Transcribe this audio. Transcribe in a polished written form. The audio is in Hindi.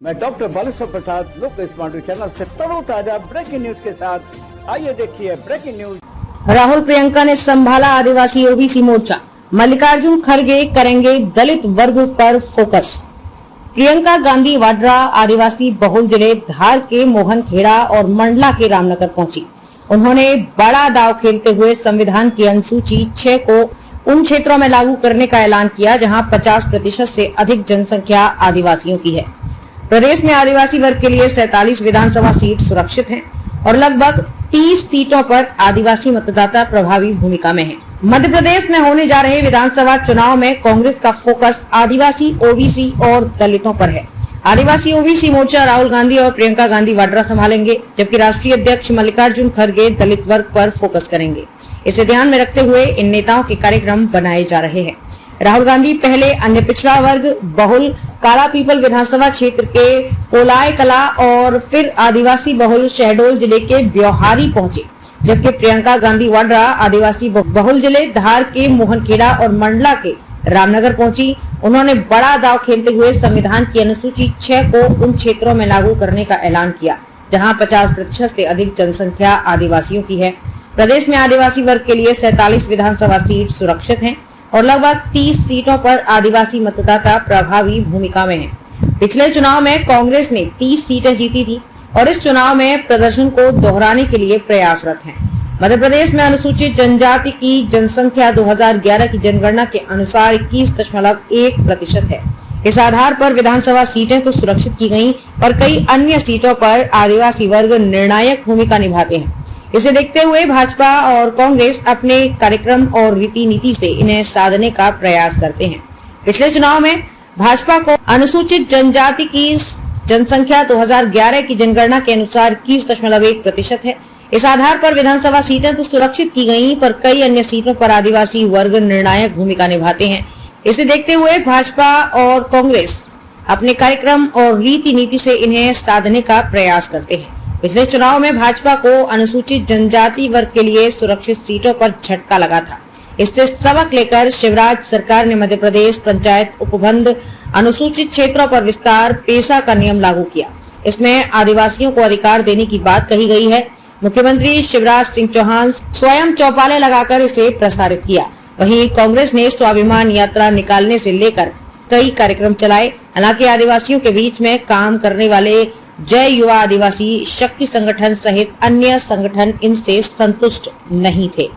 मैं डॉक्टर बालेश्वर प्रसाद लोक स्मार्ट चैनल से ताजा ब्रेकिंग न्यूज के साथ आइए देखिए ब्रेकिंग न्यूज। राहुल प्रियंका ने संभाला आदिवासी ओबीसी मोर्चा, मल्लिकार्जुन खड़गे करेंगे दलित वर्ग पर फोकस। प्रियंका गांधी वाड्रा आदिवासी बहुल जिले धार के मोहनखेड़ा और मंडला के रामनगर पहुंची। उन्होंने बड़ा दांव खेलते हुए संविधान की अनुसूची 6 को उन क्षेत्रों में लागू करने का ऐलान किया जहां 50% से अधिक जनसंख्या आदिवासियों की है। प्रदेश में आदिवासी वर्ग के लिए 47 विधानसभा सीट सुरक्षित हैं और लगभग 30 सीटों पर आदिवासी मतदाता प्रभावी भूमिका में हैं। मध्य प्रदेश में होने जा रहे विधानसभा चुनाव में कांग्रेस का फोकस आदिवासी, ओबीसी और दलितों पर है। आदिवासी ओबीसी मोर्चा राहुल गांधी और प्रियंका गांधी वाड्रा संभालेंगे, जबकि राष्ट्रीय अध्यक्ष मल्लिकार्जुन खड़गे दलित वर्ग पर फोकस करेंगे। इसे ध्यान में रखते हुए इन नेताओं के कार्यक्रम बनाए जा रहे हैं। राहुल गांधी पहले अन्य पिछड़ा वर्ग बहुल काला पीपल विधानसभा क्षेत्र के पोलाय कला और फिर आदिवासी बहुल शहडोल जिले के ब्योहारी पहुंचे, जबकि प्रियंका गांधी वाड्रा आदिवासी बहुल जिले धार के मोहनखेड़ा और मंडला के रामनगर पहुंची। उन्होंने बड़ा दांव खेलते हुए संविधान की अनुसूची 6 को उन क्षेत्रों में लागू करने का ऐलान किया जहां 50% से अधिक जनसंख्या आदिवासियों की है। प्रदेश में आदिवासी वर्ग के लिए 47 विधानसभा सीट सुरक्षित हैं और लगभग 30 सीटों पर आदिवासी मतदाता प्रभावी भूमिका में हैं। पिछले चुनाव में कांग्रेस ने 30 सीटें जीती थी और इस चुनाव में प्रदर्शन को दोहराने के लिए प्रयासरत है। मध्य प्रदेश में अनुसूचित जनजाति की जनसंख्या 2011 की जनगणना के अनुसार 21.1% है। इस आधार पर विधानसभा सीटें तो सुरक्षित की गयी और कई अन्य सीटों पर आदिवासी वर्ग निर्णायक भूमिका निभाते हैं। इसे देखते हुए भाजपा और कांग्रेस अपने कार्यक्रम और रीति नीति से इन्हें साधने का प्रयास करते हैं। पिछले चुनाव में भाजपा को अनुसूचित जनजाति की जनसंख्या 2011 की जनगणना के अनुसार 21.1% है। इस आधार पर विधानसभा सीटें तो सुरक्षित की गयी पर कई अन्य सीटों पर आदिवासी वर्ग निर्णायक भूमिका निभाते हैं। इसे देखते हुए भाजपा और कांग्रेस अपने कार्यक्रम और रीति नीति से इन्हें साधने का प्रयास करते हैं। पिछले चुनाव में भाजपा को अनुसूचित जनजाति वर्ग के लिए सुरक्षित सीटों पर झटका लगा था। इससे सबक लेकर शिवराज सरकार ने मध्य प्रदेश पंचायत उपबंध अनुसूचित क्षेत्रों पर विस्तार पेशा का नियम लागू किया। इसमें आदिवासियों को अधिकार देने की बात कही गई है। मुख्यमंत्री शिवराज सिंह चौहान स्वयं चौपाले लगाकर इसे प्रसारित किया। वहीं कांग्रेस ने स्वाभिमान यात्रा निकालने से लेकर कई कार्यक्रम चलाए। हालांकि आदिवासियों के बीच में काम करने वाले जय युवा आदिवासी शक्ति संगठन सहित अन्य संगठन इनसे संतुष्ट नहीं थे।